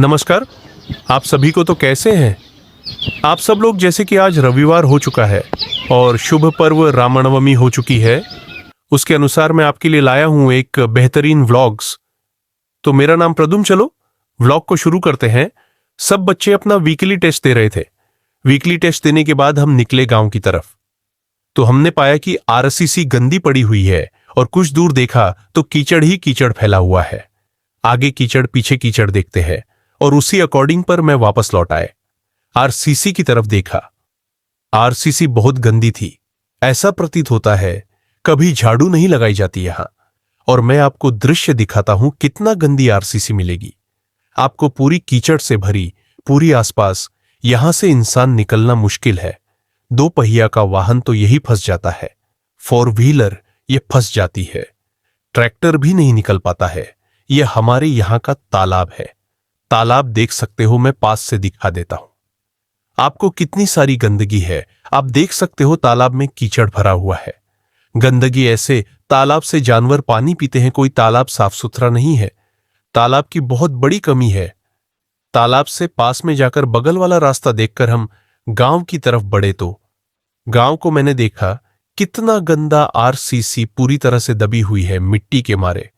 नमस्कार। आप सभी को तो कैसे हैं? आप सब लोग, जैसे कि आज रविवार हो चुका है और शुभ पर्व रामनवमी हो चुकी है, उसके अनुसार मैं आपके लिए लाया हूं एक बेहतरीन व्लॉग्स। तो मेरा नाम प्रदुम। चलो व्लॉग को शुरू करते हैं। सब बच्चे अपना वीकली टेस्ट दे रहे थे। वीकली टेस्ट देने के बाद हम निकले गांव की तरफ। तो हमने पाया कि आरसीसी गंदी पड़ी हुई है और कुछ दूर देखा तो कीचड़ ही कीचड़ फैला हुआ है। आगे कीचड़ पीछे कीचड़ देखते हैं और उसी अकॉर्डिंग पर मैं वापस लौट आए। आरसीसी की तरफ देखा। आरसीसी बहुत गंदी थी। ऐसा प्रतीत होता है कभी झाड़ू नहीं लगाई जाती यहां। और मैं आपको दृश्य दिखाता हूं कितना गंदी आरसीसी मिलेगी। आपको पूरी कीचड़ से भरी, पूरी आसपास, यहां से इंसान निकलना मुश्किल है। दो पहिया का वाहन तो यही फंस जाता है। फोर व्हीलर ये फंस जाती है। ट्रैक्टर भी नहीं निकल पाता है। यह हमारे यहां का तालाब है। तालाब देख सकते हो, मैं पास से दिखा देता हूं आपको कितनी सारी गंदगी है। आप देख सकते हो तालाब में कीचड़ भरा हुआ है। गंदगी ऐसे, तालाब से जानवर पानी पीते हैं, कोई तालाब साफ सुथरा नहीं है। तालाब की बहुत बड़ी कमी है। तालाब से पास में जाकर बगल वाला रास्ता देखकर हम गांव की तरफ बढ़े तो गांव को मैंने देखा कितना गंदा आरसीसी पूरी तरह से दबी हुई है मिट्टी के मारे,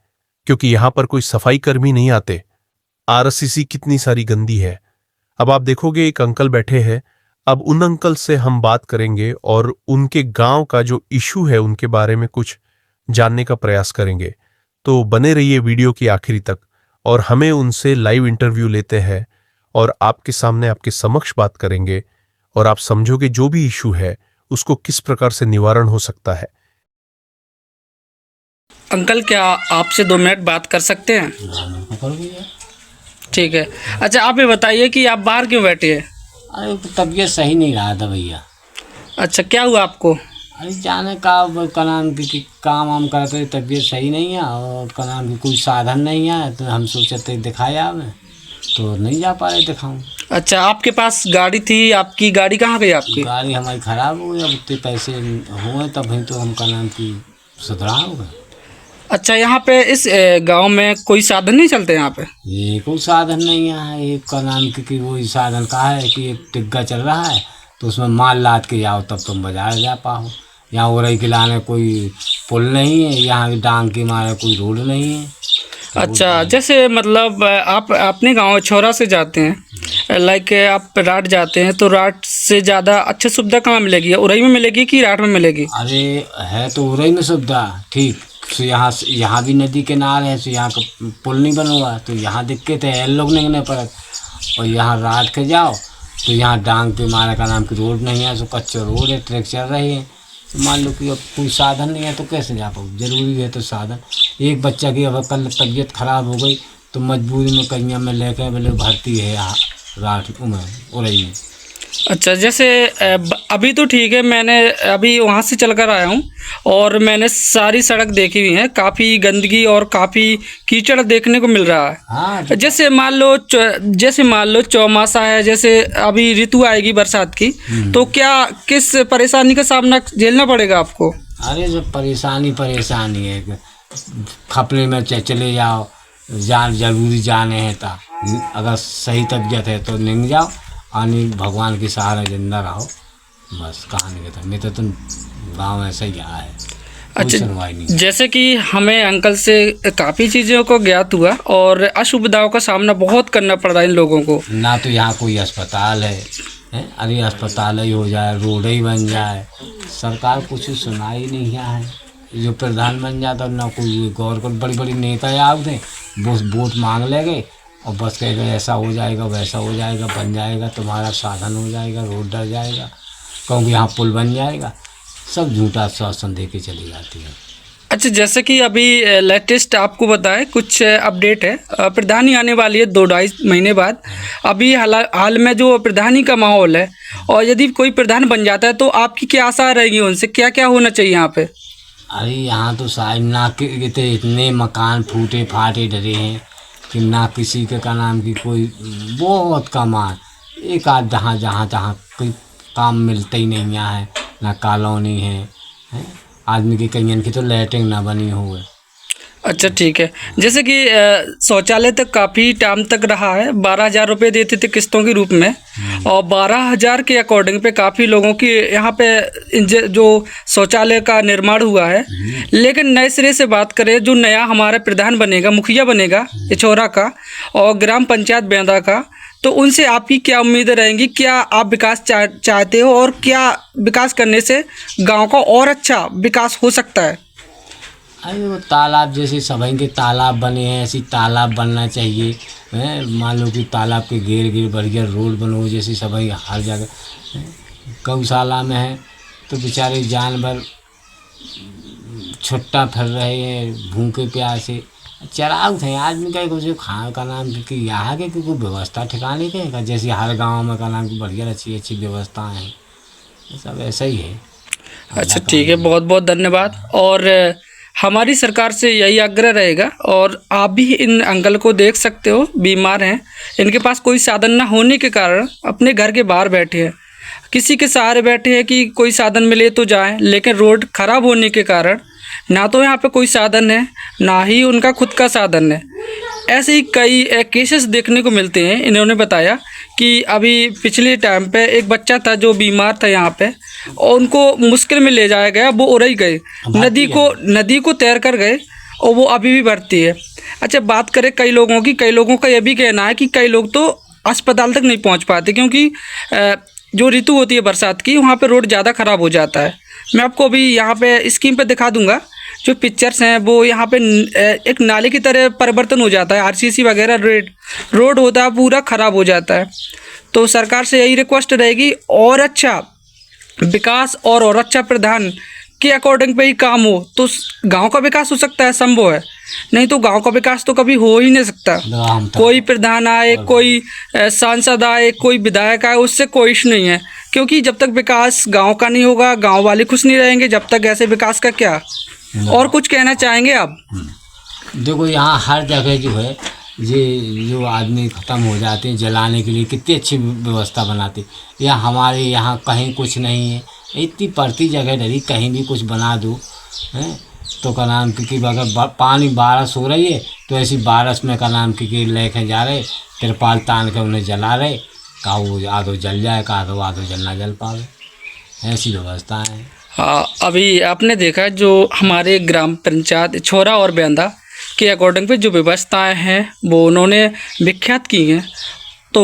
क्योंकि यहां पर कोई सफाई कर्मी नहीं आते। आरसीसी कितनी सारी गंदी है। अब आप देखोगे एक अंकल बैठे हैं। अब उन अंकल से हम बात करेंगे और उनके गांव का जो इशू है उनके बारे में कुछ जानने का प्रयास करेंगे। तो बने रहिए वीडियो की आखिरी तक और हमें उनसे लाइव इंटरव्यू लेते हैं और आपके सामने, आपके समक्ष बात करेंगे और आप समझोगे जो भी इशू है उसको किस प्रकार से निवारण हो सकता है। अंकल, क्या आपसे 2 मिनट बात कर सकते हैं? ठीक है। अच्छा, आप ये बताइए कि आप बाहर क्यों बैठे हैं? अरे तबीयत सही नहीं रहा था भैया। अच्छा, क्या हुआ आपको? अरे जाने का नाम की काम वाम करते, तबीयत सही नहीं है और का नाम की कोई साधन नहीं है। तो हम सोचे थे दिखाया हमें, तो नहीं जा पा रहे दिखाऊं। अच्छा, आपके पास गाड़ी थी, आपकी गाड़ी कहाँ गई आपकी? गाड़ी हमारी खराब हो गई। अब उतने पैसे हुए तब ही तो हम का नाम की सुधरा होगा। अच्छा, यहाँ पे इस गांव में कोई साधन नहीं चलते यहाँ पे? ये कोई साधन नहीं है। एक का नाम की वही साधन कहा है कि एक टिग्गा चल रहा है तो उसमें माल लाद के जाओ तब तुम बाजार जा पाओ। यहाँ उरई के लाने कोई पुल नहीं है, यहाँ की डांग के मारे कोई रोड नहीं है। अच्छा, जैसे मतलब आप अपने गांव छोरा से जाते हैं, लाइक आप राट जाते हैं, तो राट से ज़्यादा अच्छी सुविधा कहाँ मिलेगी? उरई में मिलेगी कि राट में मिलेगी? अरे है तो उरई में सुविधा ठीक। तो यहाँ भी नदी किनारे है, तो यहाँ का पुल नहीं बना हुआ, तो यहाँ दिक्कत है, लोग नहीं पड़त। और यहाँ रात के जाओ तो यहाँ डांग पे मारे का नाम की रोड नहीं है, तो कच्चा रोड है, ट्रक चल रही है। तो मान लो कि अब कोई साधन नहीं है तो कैसे जा पाओ? जरूरी है तो साधन। एक बच्चा की अब कल तबीयत खराब हो गई तो मजबूरी में कहीं में लेके बोले भर्ती है यहाँ रात में उरई में। अच्छा, जैसे अभी तो ठीक है, मैंने अभी वहाँ से चल कर आया हूँ और मैंने सारी सड़क देखी हुई है। काफ़ी गंदगी और काफ़ी कीचड़ देखने को मिल रहा है। हाँ, जैसे मान लो चौमासा है, जैसे अभी ऋतु आएगी बरसात की, तो क्या किस परेशानी का सामना झेलना पड़ेगा आपको? अरे जब परेशानी है, खपले में चले जाओ, जरूरी जाने हैं तो अगर सही तबीयत है तो नहीं जाओ, आने भगवान के सहारे जिंदा रहो, बस कहानी खत्म। नहीं तो तुम गाँव ऐसा ही आया है। अच्छा, सुनवाई नहीं। जैसे कि हमें अंकल से काफ़ी चीज़ों को ज्ञात हुआ और असुविधाओं का सामना बहुत करना पड़ रहा है इन लोगों को। ना तो यहाँ कोई अस्पताल है, अरे अस्पताल ही हो जाए, रोड ही बन जाए, सरकार कुछ सुनाई नहीं है। जो प्रधान बन जाता ना कोई गौर को, बड़ी बड़ी नेता आप थे, बस वोट मांग ले गए और बस कह गए ऐसा हो जाएगा, वैसा हो जाएगा, बन जाएगा, तुम्हारा साधन हो जाएगा, रोड डर जाएगा, क्योंकि यहाँ पुल बन जाएगा। सब झूठा आश्वासन दे के चली जाती है। अच्छा, जैसे कि अभी लेटेस्ट आपको बताएं कुछ अपडेट है। प्रधानी आने वाली है 2-2.5 महीने बाद। अभी हाल में जो प्रधानी का माहौल है, और यदि कोई प्रधान बन जाता है तो आपकी क्या आशा रहेगी उनसे? क्या क्या होना चाहिए यहाँ पे? अरे यहाँ तो साहब ना के इतने मकान फूटे फाटे डरे हैं कि ना किसी के का नाम की कोई बहुत कमान, एक आध जहाँ कोई काम मिलता ही नहीं है, ना कॉलोनी है, आदमी की कईयन की तो लैट्रिन ना बनी हुए। अच्छा ठीक है। जैसे कि शौचालय तक काफ़ी टाइम तक रहा है, 12,000 रुपये देते थे किस्तों के रूप में, और 12,000 के अकॉर्डिंग पे काफ़ी लोगों की यहाँ पे जो शौचालय का निर्माण हुआ है। लेकिन नए सिरे से बात करें, जो नया हमारा प्रधान बनेगा, मुखिया बनेगा इछोरा का और ग्राम पंचायत बेंदा का, तो उनसे आपकी क्या उम्मीदें रहेंगी? क्या आप विकास चाहते हो और क्या विकास करने से गाँव का और अच्छा विकास हो सकता है? अरे वो तालाब जैसे सभी के तालाब बने हैं, ऐसी तालाब बनना चाहिए हैं। मान लो कि तालाब के घेर बढ़िया रोड बनो, जैसे सभी हर जगह गौशाला में है तो बेचारे जानवर छुट्टा फिर रहे हैं भूखे प्यासे, चराग थे आदमी का कुछ खाने का नाम कि यहाँ के कोई व्यवस्था ठिकाने के, जैसे हर गांव में का नाम की बढ़िया अच्छी अच्छी व्यवस्थाएँ हैं, सब ऐसा ही है। अच्छा ठीक है, बहुत बहुत धन्यवाद। और हमारी सरकार से यही आग्रह रहेगा, और आप भी इन अंकल को देख सकते हो, बीमार हैं, इनके पास कोई साधन ना होने के कारण अपने घर के बाहर बैठे हैं, किसी के सहारे बैठे हैं कि कोई साधन मिले तो जाएं, लेकिन रोड खराब होने के कारण ना तो यहाँ पे कोई साधन है, ना ही उनका खुद का साधन है। ऐसे ही कई केसेस देखने को मिलते हैं। इन्होंने बताया कि अभी पिछले टाइम पे एक बच्चा था जो बीमार था यहाँ पे, और उनको मुश्किल में ले जाया गया, वो उड़ई गए, नदी को तैर कर गए, और वो अभी भी बढ़ती है। अच्छा, बात करें कई लोगों की, कई लोगों का यह भी कहना है कि कई लोग तो अस्पताल तक नहीं पहुँच पाते, क्योंकि जो ऋतु होती है बरसात की, वहाँ पर रोड ज़्यादा ख़राब हो जाता है। मैं आपको अभी यहाँ पे स्क्रीन पे दिखा दूंगा जो पिक्चर्स हैं, वो यहाँ पे एक नाले की तरह परिवर्तन हो जाता है, आरसीसी वगैरह रोड होता है पूरा ख़राब हो जाता है। तो सरकार से यही रिक्वेस्ट रहेगी, और अच्छा विकास और अच्छा प्रधान के अकॉर्डिंग पे ही काम हो तो गांव का विकास हो सकता है, संभव है। नहीं तो गांव का विकास तो कभी हो ही नहीं सकता। कोई प्रधान आए, कोई सांसद आए, कोई विधायक आए, उससे कोई इश्यू नहीं है, क्योंकि जब तक विकास गांव का नहीं होगा, गांव वाले खुश नहीं रहेंगे, जब तक ऐसे विकास का क्या। और कुछ कहना चाहेंगे आप? देखो यहाँ हर जगह जो है ये जो आदमी ख़त्म हो जाते हैं जलाने के लिए कितनी अच्छी व्यवस्था बनाते, या हमारे यहाँ कहीं कुछ नहीं है, इतनी पड़ती जगह डरी कहीं भी कुछ बना दो हैं तो का नाम कि अगर पानी बारिश हो रही है तो ऐसी बारिश में का नाम कि लेके जा रहे तिरपाल तान के उन्हें जला रहे, का वो आधो जल जाए, का आधो जल ना जल पावे, ऐसी व्यवस्था है। हाँ, अभी आपने देखा जो हमारे ग्राम पंचायत इछोरा और बेंदा के अकॉर्डिंग पे जो व्यवस्थाएं हैं वो उन्होंने विख्यात की हैं। तो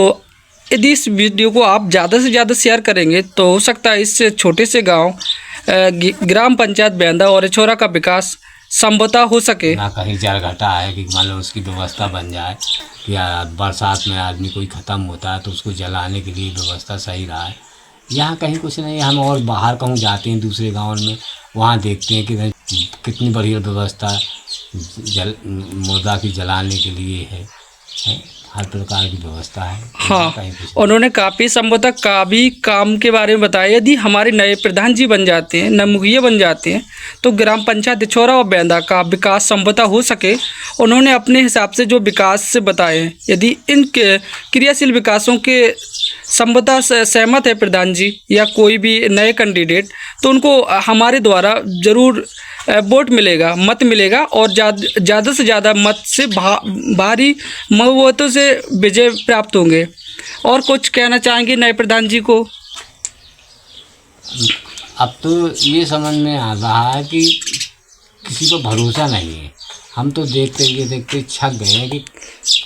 यदि इस वीडियो को आप ज़्यादा से ज़्यादा शेयर करेंगे तो हो सकता है इससे छोटे से गांव ग्राम पंचायत बेंदा और इछोरा का विकास संभवतः हो सके। ना कहीं जल घटा है कि मान लो उसकी व्यवस्था बन जाए कि बरसात में आदमी कोई ख़त्म होता है तो उसको जलाने के लिए व्यवस्था सही रहा है। यहाँ कहीं कुछ नहीं। हम और बाहर कहूँ जाते हैं दूसरे गाँव में, वहाँ देखते हैं कि कितनी बढ़िया व्यवस्था मुर्दा की जलाने के लिए है, हर प्रकार की व्यवस्था है। हाँ, उन्होंने काफ़ी संभवतः काफ़ी काम के बारे में बताया। यदि हमारे नए प्रधान जी बन जाते हैं, नए मुखिया बन जाते हैं, तो ग्राम पंचायत इछोरा और बेंदा का विकास संभवतः हो सके। उन्होंने अपने हिसाब से जो विकास से बताए हैं, यदि इन क्रियाशील विकासों के संभवतः सहमत है प्रधान जी या कोई भी नए कैंडिडेट, तो उनको हमारे द्वारा ज़रूर वोट मिलेगा, मत मिलेगा, और ज़्यादा से ज़्यादा मत से भारी मतों से विजय प्राप्त होंगे। और कुछ कहना चाहेंगे नए प्रधान जी को? अब तो ये समझ में आ रहा है कि किसी को भरोसा नहीं है। हम तो देखते छक गए हैं कि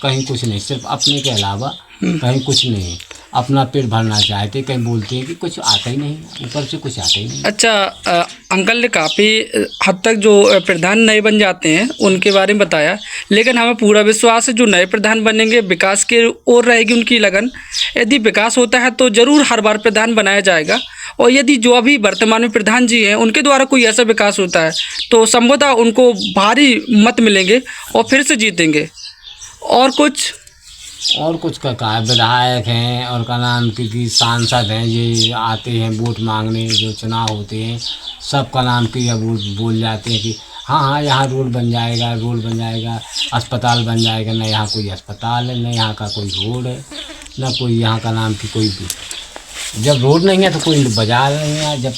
कहीं कुछ नहीं, सिर्फ अपने के अलावा कहीं कुछ नहीं। अपना पेट भरना चाहते, कहीं बोलते हैं कि कुछ आता ही नहीं, ऊपर से कुछ आता ही नहीं। अच्छा, अंकल ने काफ़ी हद तक जो प्रधान नए बन जाते हैं उनके बारे में बताया, लेकिन हमें पूरा विश्वास है जो नए प्रधान बनेंगे विकास के ओर रहेगी उनकी लगन। यदि विकास होता है तो ज़रूर हर बार प्रधान बनाया जाएगा, और यदि जो अभी वर्तमान में प्रधान जी हैं उनके द्वारा कोई ऐसा विकास होता है तो संभवतः उनको भारी मत मिलेंगे और फिर से जीतेंगे। और कुछ का कहा, विधायक हैं और का नाम की सांसद हैं, ये आते हैं वोट मांगने, जो चुनाव होते हैं सब का नाम की अब बोल जाते हैं कि हाँ यहाँ रोड बन जाएगा, अस्पताल बन जाएगा। न यहाँ कोई अस्पताल है, न यहाँ का कोई रोड है, न कोई यहाँ का नाम की कोई भी। जब रोड नहीं है तो कोई बाजार नहीं है, जब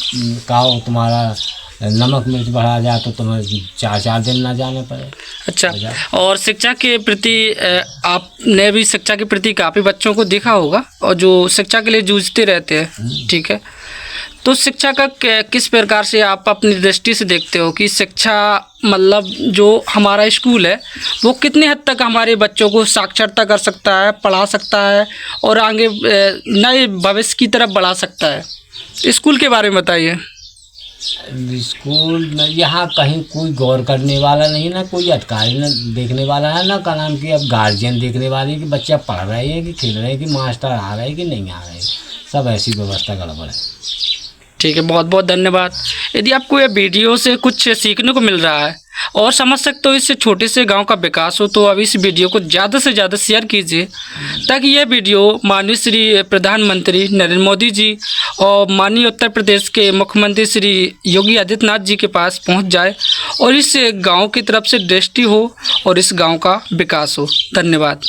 कहो तुम्हारा नमक मिर्च बढ़ा जाए तो तुम्हें 4-4 दिन ना जाने पड़े। अच्छा, और शिक्षा के प्रति आपने भी शिक्षा के प्रति काफ़ी बच्चों को देखा होगा और जो शिक्षा के लिए जूझते रहते हैं, ठीक है। तो शिक्षा का किस प्रकार से आप अपनी दृष्टि से देखते हो कि शिक्षा मतलब जो हमारा स्कूल है वो कितने हद तक हमारे बच्चों को साक्षरता कर सकता है, पढ़ा सकता है और आगे नए भविष्य की तरफ बढ़ा सकता है? स्कूल के बारे में बताइए। स्कूल में यहाँ कहीं कोई गौर करने वाला नहीं, ना कोई अधिकारी न देखने वाला है, ना का नाम की अब गार्जियन देखने वाले कि बच्चा पढ़ रहे हैं कि खेल रहे हैं कि मास्टर आ रहे हैं कि नहीं आ रहे हैं। सब ऐसी व्यवस्था गड़बड़ है। ठीक है, बहुत बहुत धन्यवाद। यदि आपको यह वीडियो से कुछ सीखने को मिल रहा है और समझ सकते हो इससे छोटे से गांव का विकास हो, तो अभी इस वीडियो को ज़्यादा से ज़्यादा शेयर कीजिए ताकि यह वीडियो माननीय श्री प्रधानमंत्री नरेंद्र मोदी जी और माननीय उत्तर प्रदेश के मुख्यमंत्री श्री योगी आदित्यनाथ जी के पास पहुंच जाए और इस गांव की तरफ से दृष्टि हो और इस गांव का विकास हो। धन्यवाद।